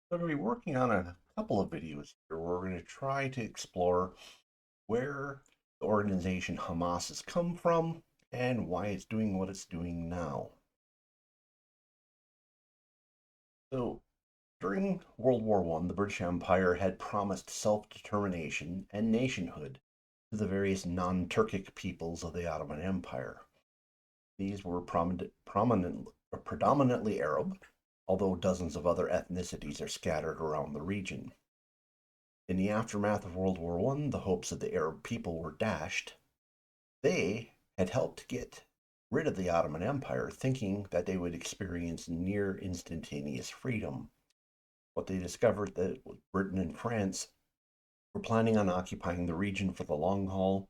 I'm going to be working on a couple of videos here. Where we're going to try to explore where the organization Hamas has come from and why it's doing what it's doing now. So, during World War I, the British Empire had promised self-determination and nationhood to the various non-Turkic peoples of the Ottoman Empire. These were predominantly Arab, although dozens of other ethnicities are scattered around the region. In the aftermath of World War I, the hopes of the Arab people were dashed. They had helped get rid of the Ottoman Empire, thinking that they would experience near instantaneous freedom. But they discovered that Britain and France were planning on occupying the region for the long haul.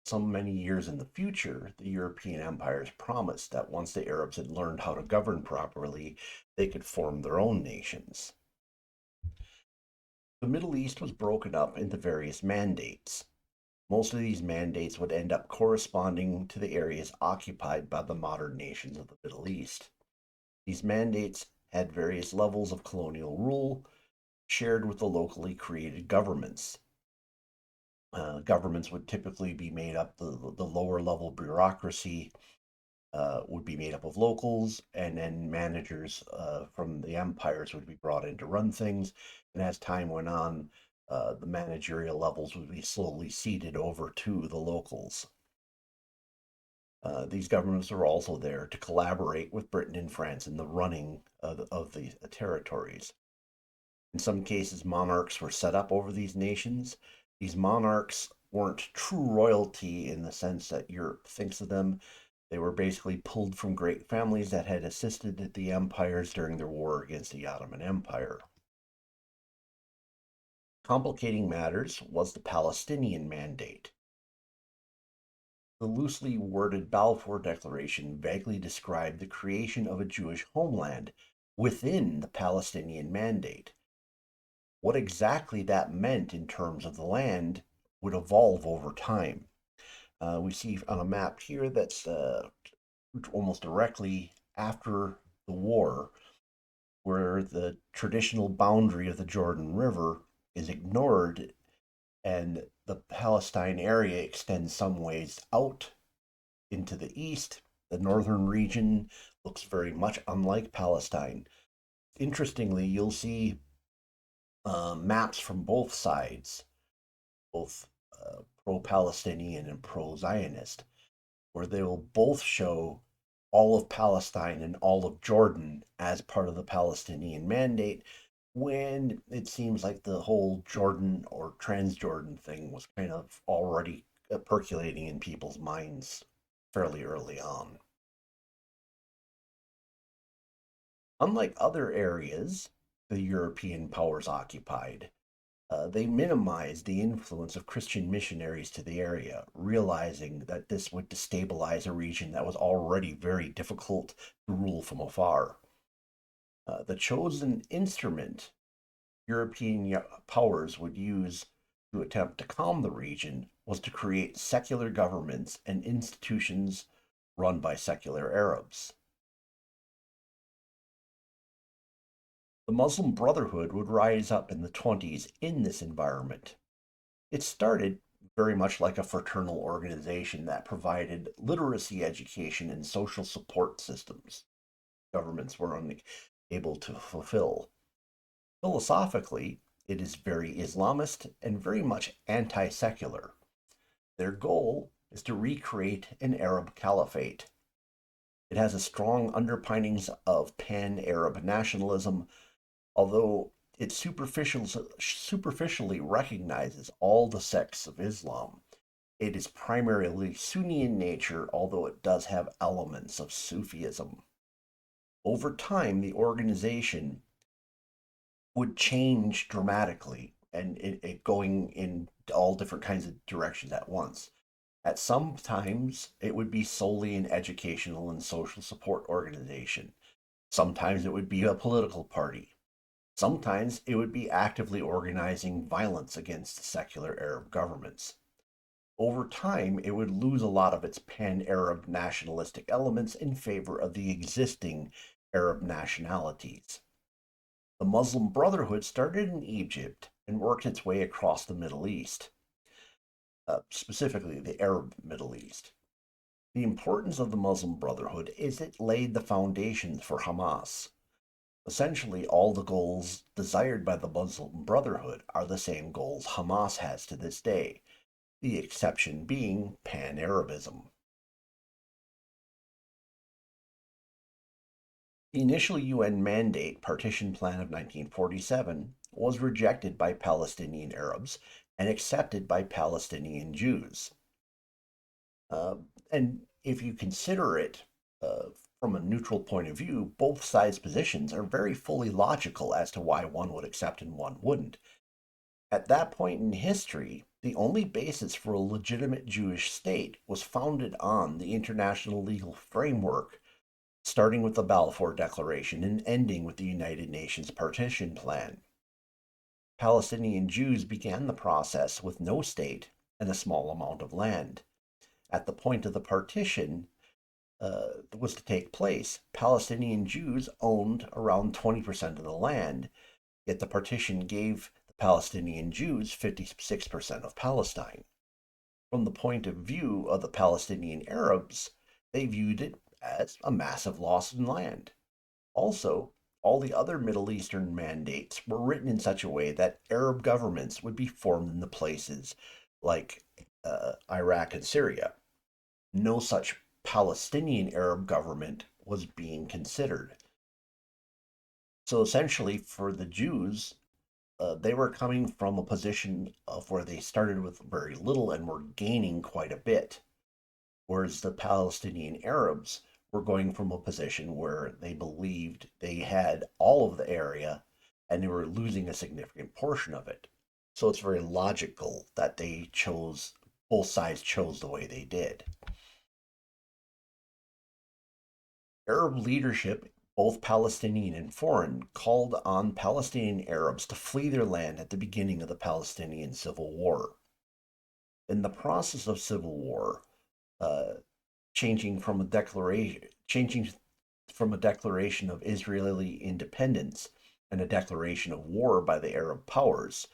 Some many years in the future, the European empires promised that once the Arabs had learned how to govern properly, they could form their own nations. The Middle East was broken up into various mandates. Most of these mandates would end up corresponding to the areas occupied by the modern nations of the Middle East. These mandates had various levels of colonial rule shared with the locally created governments. Governments would typically be made up, the lower level bureaucracy would be made up of locals, and then managers from the empires would be brought in to run things. And as time went on, the managerial levels would be slowly ceded over to the locals. These governments were also there to collaborate with Britain and France in the running of the territories. In some cases, monarchs were set up over these nations. These monarchs weren't true royalty in the sense that Europe thinks of them. They were basically pulled from great families that had assisted the empires during their war against the Ottoman Empire. Complicating matters was the Palestinian Mandate. The loosely worded Balfour Declaration vaguely described the creation of a Jewish homeland within the Palestinian Mandate. What exactly that meant in terms of the land would evolve over time. We see on a map here that's almost directly after the war, where the traditional boundary of the Jordan River is ignored and the Palestine area extends some ways out into the east. The northern region looks very much unlike Palestine. Interestingly, you'll see maps from both sides, both pro Palestinian and pro Zionist, where they will both show all of Palestine and all of Jordan as part of the Palestinian Mandate, when it seems like the whole Jordan or Transjordan thing was kind of already percolating in people's minds fairly early on. Unlike other areas the European powers occupied, they minimized the influence of Christian missionaries to the area, realizing that this would destabilize a region that was already very difficult to rule from afar. The chosen instrument European powers would use to attempt to calm the region was to create secular governments and institutions run by secular Arabs. The Muslim Brotherhood would rise up in the 20s in this environment. It started very much like a fraternal organization that provided literacy education and social support systems governments were unable to fulfill. Philosophically, it is very Islamist and very much anti secular. Their goal is to recreate an Arab caliphate. It has a strong underpinnings of pan Arab nationalism, although it superficially recognizes all the sects of Islam. It is primarily Sunni in nature, although it does have elements of Sufism. Over time, the organization would change dramatically and it going in all different kinds of directions at once. At some times, it would be solely an educational and social support organization. Sometimes it would be a political party. Sometimes it would be actively organizing violence against secular Arab governments. Over time, it would lose a lot of its pan Arab nationalistic elements in favor of the existing Arab nationalities. The Muslim Brotherhood started in Egypt and worked its way across the Middle East, specifically the Arab Middle East. The importance of the Muslim Brotherhood is it laid the foundations for Hamas. Essentially, all the goals desired by the Muslim Brotherhood are the same goals Hamas has to this day, the exception being Pan Arabism. The initial UN mandate partition plan of 1947 was rejected by Palestinian Arabs and accepted by Palestinian Jews. And if you consider it from a neutral point of view, both sides' positions are very fully logical as to why one would accept and one wouldn't. At that point in history, the only basis for a legitimate Jewish state was founded on the international legal framework, starting with the Balfour Declaration and ending with the United Nations Partition Plan. Palestinian Jews began the process with no state and a small amount of land. At the point of the partition was to take place, Palestinian Jews owned around 20% of the land, yet the partition gave the Palestinian Jews 56% of Palestine. From the point of view of the Palestinian Arabs, they viewed it as a massive loss in land. Also, all the other Middle Eastern mandates were written in such a way that Arab governments would be formed in the places like Iraq and Syria. No such Palestinian Arab government was being considered. So essentially, for the Jews, they were coming from a position of where they started with very little and were gaining quite a bit, whereas the Palestinian Arabs were going from a position where they believed they had all of the area and they were losing a significant portion of it. So it's very logical that both sides chose the way they did. Arab leadership, both Palestinian and foreign, called on Palestinian Arabs to flee their land at the beginning of the Palestinian Civil War. In the process of civil war, uh, changing from a declaration of Israeli independence and a declaration of war by the Arab powers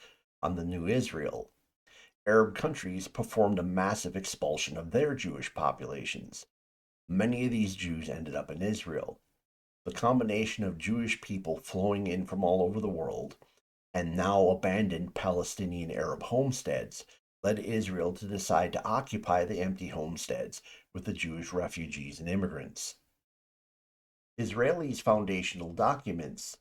on the new Israel, Arab countries performed a massive expulsion of their Jewish populations. Many of these Jews ended up in Israel. The combination of Jewish people flowing in from all over the world and now abandoned Palestinian Arab homesteads led Israel to decide to occupy the empty homesteads with the Jewish refugees and immigrants. Israelis' foundational documents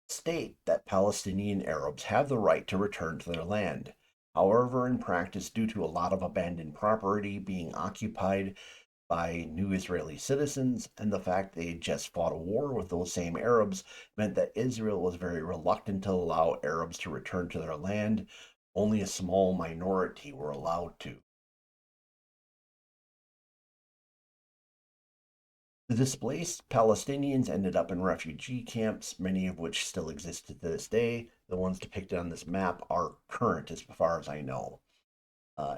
state that Palestinian Arabs have the right to return to their land. However, in practice, due to a lot of abandoned property being occupied by new Israeli citizens, and the fact they had just fought a war with those same Arabs meant that Israel was very reluctant to allow Arabs to return to their land. Only a small minority were allowed to. The displaced Palestinians ended up in refugee camps, many of which still exist to this day. The ones depicted on this map are current as far as I know.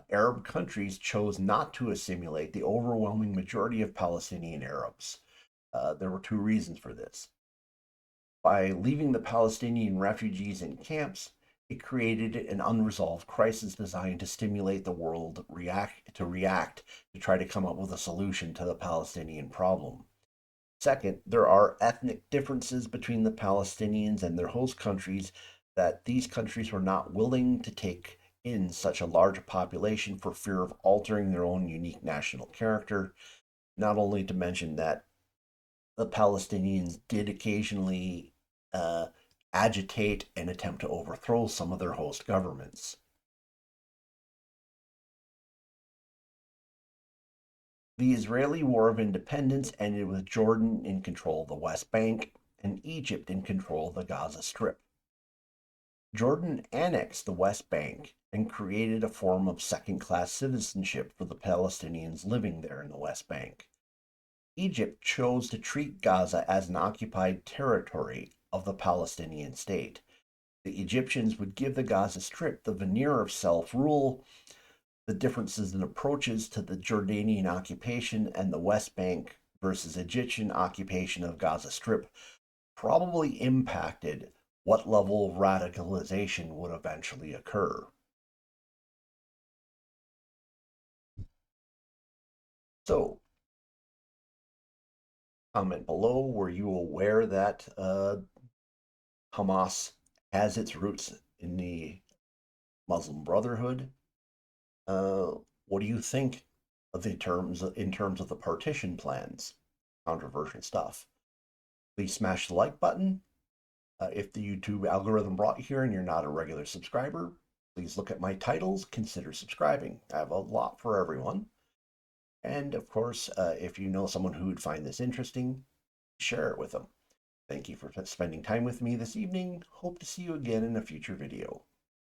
Arab countries chose not to assimilate the overwhelming majority of Palestinian Arabs. There were two reasons for this. By leaving the Palestinian refugees in camps, it created an unresolved crisis designed to stimulate the world react to try to come up with a solution to the Palestinian problem. Second, there are ethnic differences between the Palestinians and their host countries that these countries were not willing to take in such a large population for fear of altering their own unique national character. Not only to mention that the Palestinians did occasionally uh, agitate and attempt to overthrow some of their host governments. The Israeli War of Independence ended with Jordan in control of the West Bank and Egypt in control of the Gaza Strip. Jordan annexed the West Bank and created a form of second class citizenship for the Palestinians living there in the West Bank. Egypt chose to treat Gaza as an occupied territory of the Palestinian state. The Egyptians would give the Gaza Strip the veneer of self rule. The differences in approaches to the Jordanian occupation and the West Bank versus Egyptian occupation of Gaza Strip probably impacted what level of radicalization would eventually occur. So, comment below, were you aware that Hamas has its roots in the Muslim Brotherhood? Uh, what do you think of the terms in terms of the partition plans? Controversial stuff. Please smash the like button. If the YouTube algorithm brought you here and you're not a regular subscriber, please look at my titles, consider subscribing. I have a lot for everyone. And of course, if you know someone who would find this interesting, share it with them. Thank you for spending time with me this evening. Hope to see you again in a future video.